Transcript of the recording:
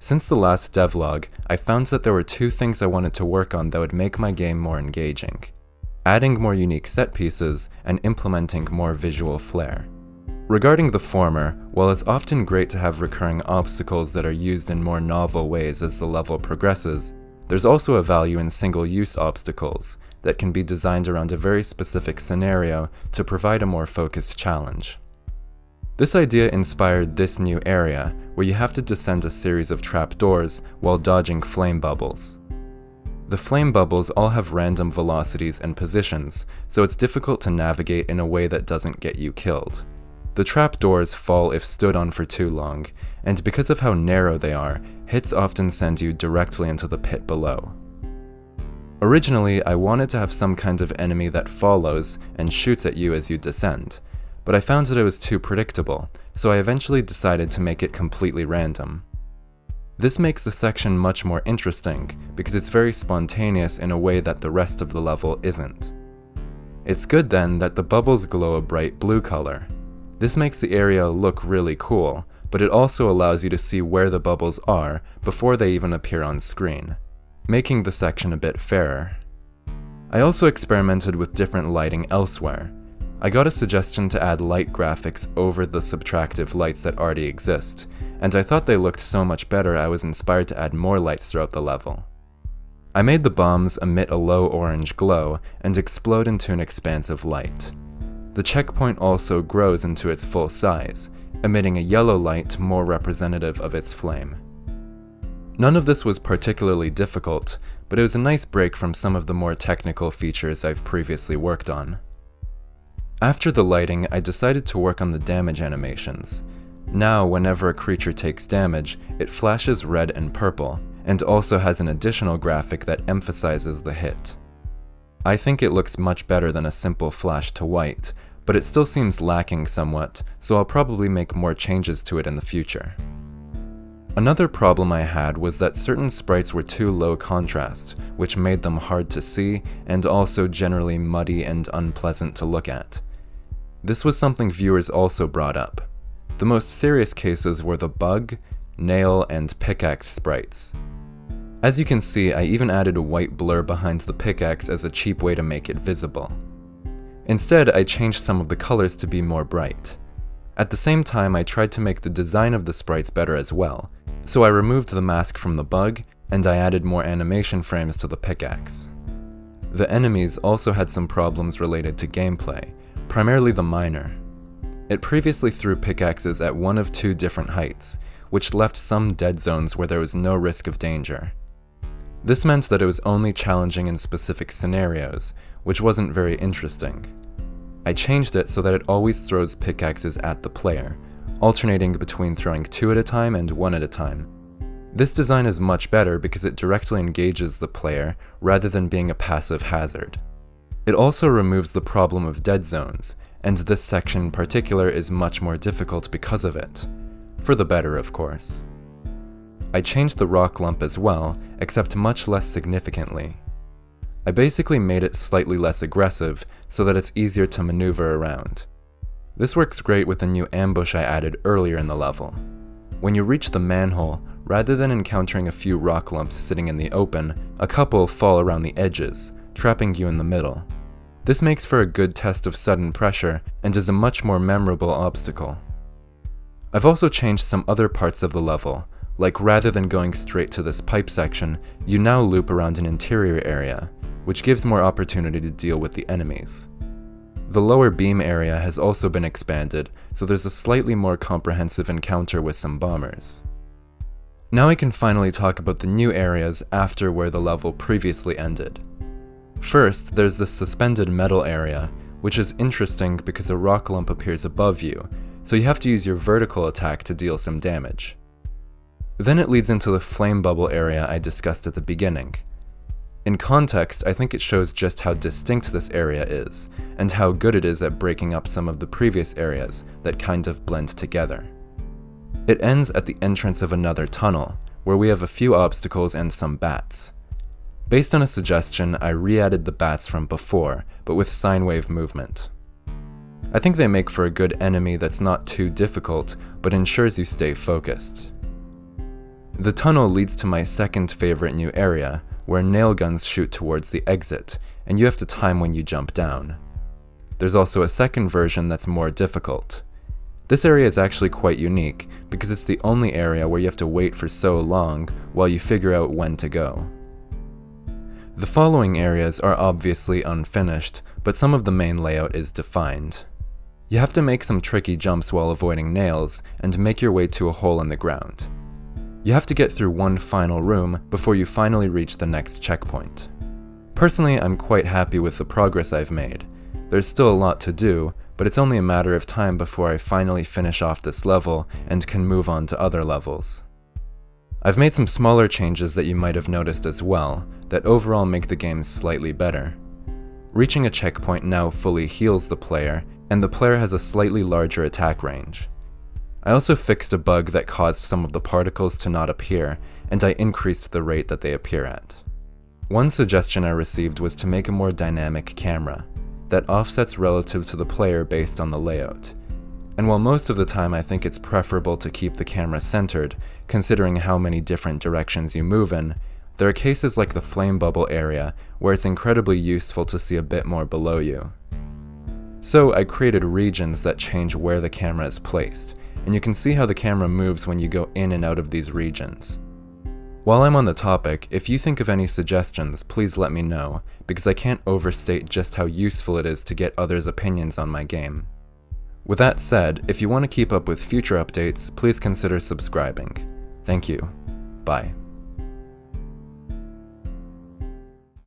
Since the last devlog, I found that there were two things I wanted to work on that would make my game more engaging: adding more unique set pieces and implementing more visual flair. Regarding the former, while it's often great to have recurring obstacles that are used in more novel ways as the level progresses, there's also a value in single-use obstacles that can be designed around a very specific scenario to provide a more focused challenge. This idea inspired this new area, where you have to descend a series of trapdoors while dodging flame bubbles. The flame bubbles all have random velocities and positions, so it's difficult to navigate in a way that doesn't get you killed. The trapdoors fall if stood on for too long, and because of how narrow they are, hits often send you directly into the pit below. Originally, I wanted to have some kind of enemy that follows and shoots at you as you descend, but I found that it was too predictable, so I eventually decided to make it completely random. This makes the section much more interesting, because it's very spontaneous in a way that the rest of the level isn't. It's good then that the bubbles glow a bright blue color. This makes the area look really cool, but it also allows you to see where the bubbles are before they even appear on screen, making the section a bit fairer. I also experimented with different lighting elsewhere. I got a suggestion to add light graphics over the subtractive lights that already exist, and I thought they looked so much better I was inspired to add more lights throughout the level. I made the bombs emit a low orange glow and explode into an expansive light. The checkpoint also grows into its full size, emitting a yellow light more representative of its flame. None of this was particularly difficult, but it was a nice break from some of the more technical features I've previously worked on. After the lighting, I decided to work on the damage animations. Now, whenever a creature takes damage, it flashes red and purple, and also has an additional graphic that emphasizes the hit. I think it looks much better than a simple flash to white, but it still seems lacking somewhat, so I'll probably make more changes to it in the future. Another problem I had was that certain sprites were too low contrast, which made them hard to see and also generally muddy and unpleasant to look at. This was something viewers also brought up. The most serious cases were the bug, nail, and pickaxe sprites. As you can see, I even added a white blur behind the pickaxe as a cheap way to make it visible. Instead, I changed some of the colors to be more bright. At the same time, I tried to make the design of the sprites better as well, so I removed the mask from the bug, and I added more animation frames to the pickaxe. The enemies also had some problems related to gameplay, primarily the miner. It previously threw pickaxes at one of two different heights, which left some dead zones where there was no risk of danger. This meant that it was only challenging in specific scenarios, which wasn't very interesting. I changed it so that it always throws pickaxes at the player, alternating between throwing two at a time and one at a time. This design is much better because it directly engages the player rather than being a passive hazard. It also removes the problem of dead zones, and this section in particular is much more difficult because of it. For the better, of course. I changed the rock lump as well, except much less significantly. I basically made it slightly less aggressive so that it's easier to maneuver around. This works great with a new ambush I added earlier in the level. When you reach the manhole, rather than encountering a few rock lumps sitting in the open, a couple fall around the edges, trapping you in the middle. This makes for a good test of sudden pressure and is a much more memorable obstacle. I've also changed some other parts of the level, like rather than going straight to this pipe section, you now loop around an interior area, which gives more opportunity to deal with the enemies. The lower beam area has also been expanded, so there's a slightly more comprehensive encounter with some bombers. Now I can finally talk about the new areas after where the level previously ended. First, there's the suspended metal area, which is interesting because a rock lump appears above you, so you have to use your vertical attack to deal some damage. Then it leads into the flame bubble area I discussed at the beginning. In context, I think it shows just how distinct this area is, and how good it is at breaking up some of the previous areas that kind of blend together. It ends at the entrance of another tunnel, where we have a few obstacles and some bats. Based on a suggestion, I re-added the bats from before, but with sine wave movement. I think they make for a good enemy that's not too difficult, but ensures you stay focused. The tunnel leads to my second favorite new area, where nail guns shoot towards the exit, and you have to time when you jump down. There's also a second version that's more difficult. This area is actually quite unique, because it's the only area where you have to wait for so long while you figure out when to go. The following areas are obviously unfinished, but some of the main layout is defined. You have to make some tricky jumps while avoiding nails, and make your way to a hole in the ground. You have to get through one final room before you finally reach the next checkpoint. Personally, I'm quite happy with the progress I've made. There's still a lot to do, but it's only a matter of time before I finally finish off this level and can move on to other levels. I've made some smaller changes that you might have noticed as well, that overall make the game slightly better. Reaching a checkpoint now fully heals the player, and the player has a slightly larger attack range. I also fixed a bug that caused some of the particles to not appear, and I increased the rate that they appear at. One suggestion I received was to make a more dynamic camera, that offsets relative to the player based on the layout. And while most of the time I think it's preferable to keep the camera centered, considering how many different directions you move in, there are cases like the flame bubble area where it's incredibly useful to see a bit more below you. So I created regions that change where the camera is placed, and you can see how the camera moves when you go in and out of these regions. While I'm on the topic, if you think of any suggestions, please let me know, because I can't overstate just how useful it is to get others' opinions on my game. With that said, if you want to keep up with future updates, please consider subscribing. Thank you. Bye.